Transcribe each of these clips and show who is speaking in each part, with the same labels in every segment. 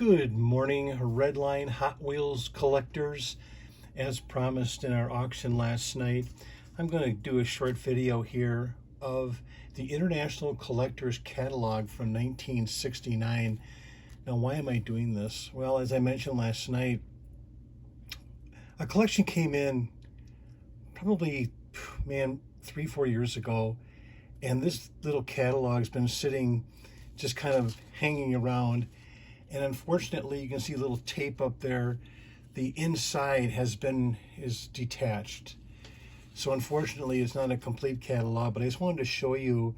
Speaker 1: Good morning, Redline Hot Wheels collectors. As promised in our auction last night, I'm going to do a short video here of the International Collector's Catalog from 1969. Now, why am I doing this? Well, as I mentioned last night, a collection came in probably, 3-4 years ago, and this little catalog's been sitting just kind of hanging around. And unfortunately, you can see a little tape up there. The inside is detached. So unfortunately, it's not a complete catalog, but I just wanted to show you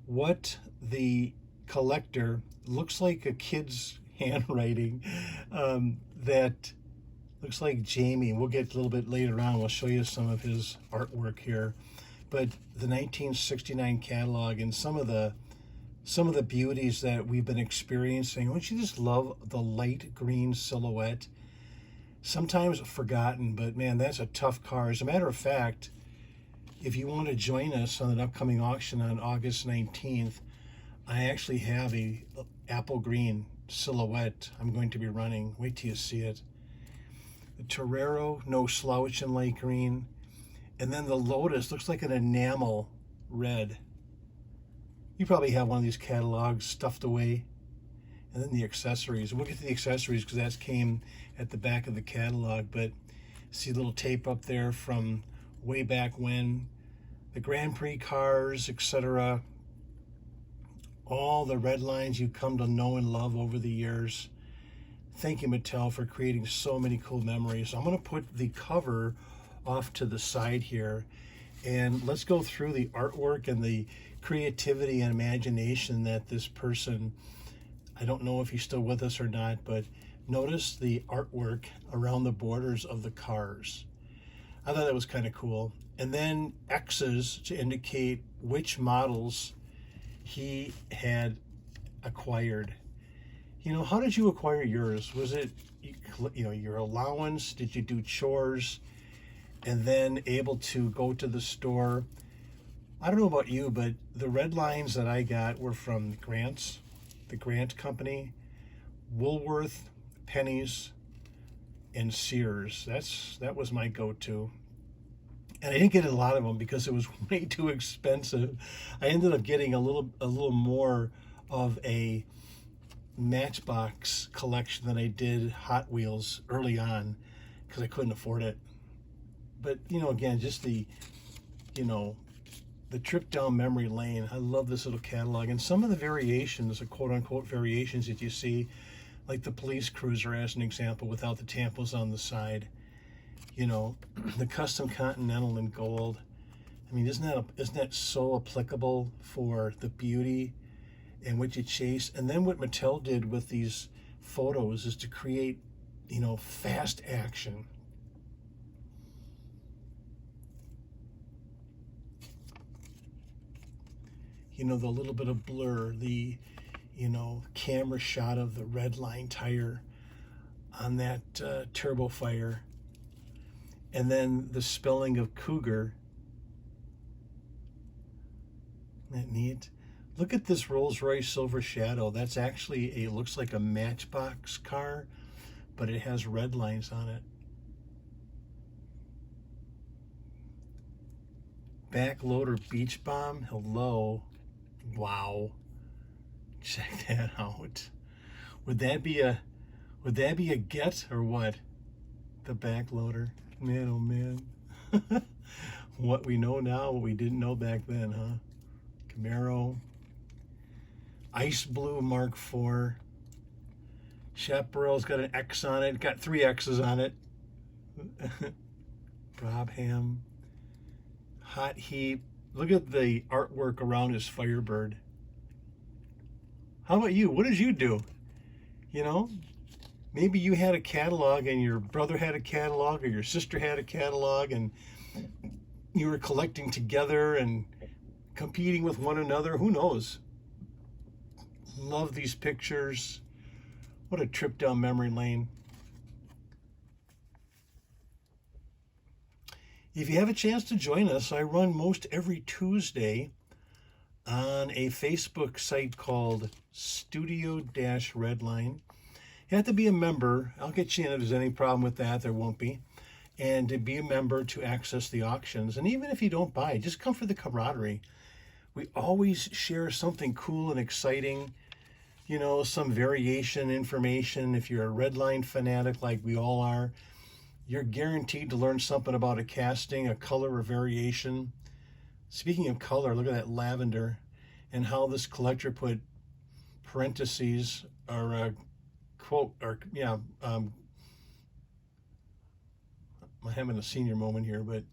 Speaker 1: what the collector looks like, a kid's handwriting that looks like Jamie. We'll get a little bit later on. We'll show you some of his artwork here. But the 1969 catalog and some of the beauties that we've been experiencing. Don't you just love the light green silhouette? Sometimes forgotten, but man, that's a tough car. As a matter of fact, if you want to join us on an upcoming auction on August 19th, I actually have a apple green silhouette I'm going to be running. Wait till you see it. The Torero, no slouch in light green. And then the Lotus looks like an enamel red. You probably have one of these catalogs stuffed away. And then the accessories. We'll get to the accessories because that came at the back of the catalog. But see a little tape up there from way back when. The Grand Prix cars, etc. All the Redlines you've come to know and love over the years. Thank you, Mattel, for creating so many cool memories. I'm going to put the cover off to the side here. And let's go through the artwork and the creativity and imagination that this person, I don't know if he's still with us or not, but notice the artwork around the borders of the cars. I thought that was kind of cool. And then X's to indicate which models he had acquired. You know, how did you acquire yours? Was it, your allowance? Did you do chores? And then able to go to the store. I don't know about you, but the Redlines that I got were from the Grant Company, Woolworth, Penny's, and Sears. That was my go-to. And I didn't get a lot of them because it was way too expensive. I ended up getting a little more of a Matchbox collection than I did Hot Wheels early on because I couldn't afford it. But, again, just the trip down memory lane. I love this little catalog. And some of the variations, the quote-unquote variations that you see, like the police cruiser as an example, without the tampos on the side. The custom Continental in gold. I mean, isn't that so applicable for the beauty and what you chase? And then what Mattel did with these photos is to create, fast action. The little bit of blur, the, camera shot of the Redline tire on that turbo fire. And then the spelling of Cougar. Isn't that neat? Look at this Rolls-Royce Silver Shadow. That's actually looks like a Matchbox car, but it has Redlines on it. Backloader Beach Bomb. Hello. Wow. Check that out. Would that be a get or what? The backloader. Man, oh man. What we know now, what we didn't know back then, huh? Camaro. Ice Blue Mark IV. Chaparral's got an X on it. Got 3 X's on it. Brabham. Hot Heat. Look at the artwork around his Firebird. How about you? What did you do? Maybe you had a catalog and your brother had a catalog or your sister had a catalog and you were collecting together and competing with one another. Who knows? Love these pictures. What a trip down memory lane. If you have a chance to join us, I run most every Tuesday on a Facebook site called Studio-Redline. You have to be a member. I'll get you in if there's any problem with that. There won't be. And to be a member to access the auctions. And even if you don't buy, just come for the camaraderie. We always share something cool and exciting, you know, some variation information. If you're a Redline fanatic like we all are, you're guaranteed to learn something about a casting, a color, or variation. Speaking of color, look at that lavender and how this collector put parentheses or quote, or yeah, I'm having a senior moment here, but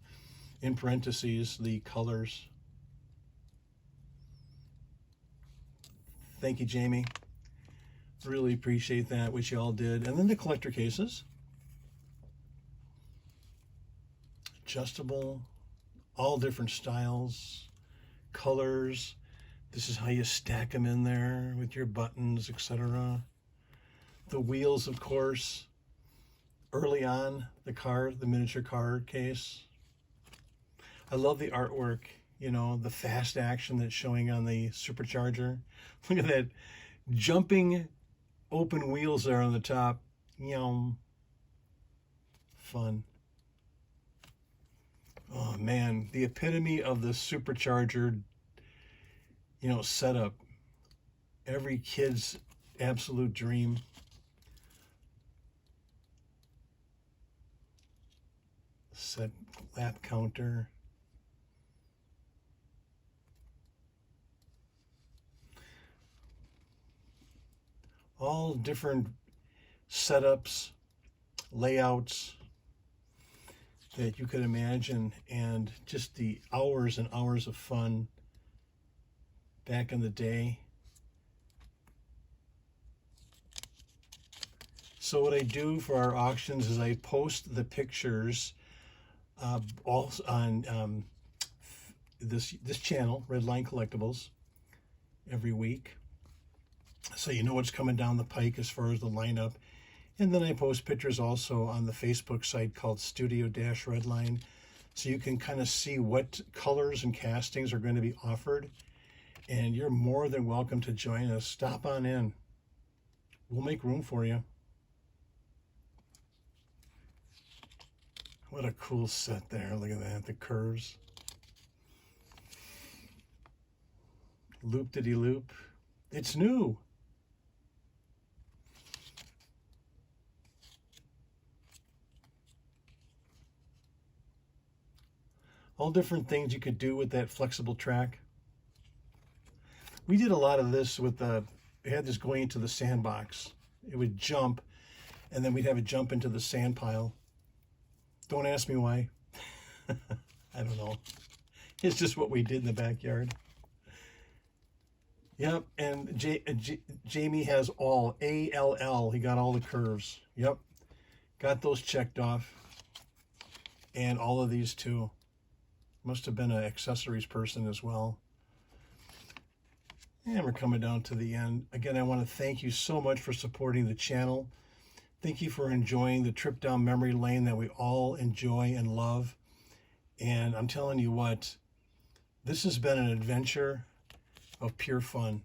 Speaker 1: in parentheses, the colors. Thank you, Jamie. Really appreciate that, which you all did. And then the collector cases. Adjustable, all different styles, colors. This is how you stack them in there with your buttons, etc. The wheels, of course, early on, the miniature card case. I love the artwork, you know, the fast action that's showing on the supercharger. Look at that jumping open wheels there on the top. Yum. Fun. Oh man, the epitome of the supercharger, you know, setup. Every kid's absolute dream. Set lap counter. All different setups, layouts that you could imagine, and just the hours and hours of fun back in the day. So what I do for our auctions is I post the pictures also on this channel, Redline Collectibles, every week, so you know what's coming down the pike as far as the lineup. And then I post pictures also on the Facebook site called Studio-Redline, so you can kind of see what colors and castings are going to be offered. And you're more than welcome to join us. Stop on in. We'll make room for you. What a cool set there. Look at that, the curves. Loop-de-de-loop. It's new. All different things you could do with that flexible track. We did a lot of this with we had this going into the sandbox. It would jump, and then we'd have it jump into the sand pile. Don't ask me why. I don't know. It's just what we did in the backyard. Yep, and Jamie has all, ALL. He got all the curves. Yep, got those checked off. And all of these too. Must have been an accessories person as well. And we're coming down to the end. Again, I want to thank you so much for supporting the channel. Thank you for enjoying the trip down memory lane that we all enjoy and love. And I'm telling you what, this has been an adventure of pure fun.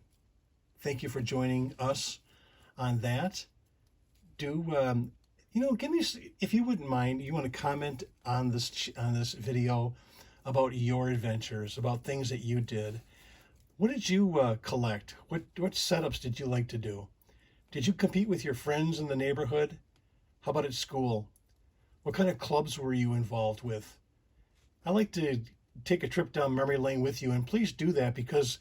Speaker 1: Thank you for joining us on that. Do, you know, give me, if you wouldn't mind, you want to comment on this video about your adventures, about things that you did. What did you collect? What setups did you like to do? Did you compete with your friends in the neighborhood? How about at school? What kind of clubs were you involved with? I like to take a trip down memory lane with you, and please do that, because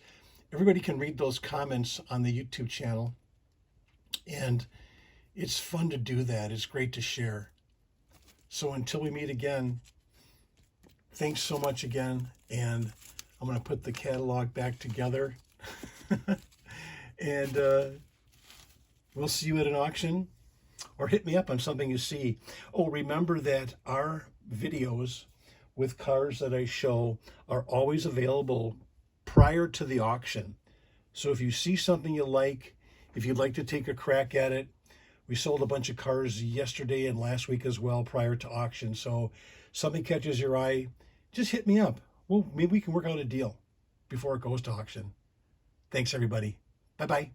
Speaker 1: everybody can read those comments on the YouTube channel. And it's fun to do that. It's great to share. So until we meet again, thanks so much again. And I'm going to put the catalog back together. And we'll see you at an auction, or hit me up on something you see. Oh, remember that our videos with cars that I show are always available prior to the auction. So if you see something you like, if you'd like to take a crack at it, we sold a bunch of cars yesterday and last week as well prior to auction. So something catches your eye, just hit me up. Well, maybe we can work out a deal before it goes to auction. Thanks, everybody. Bye-bye.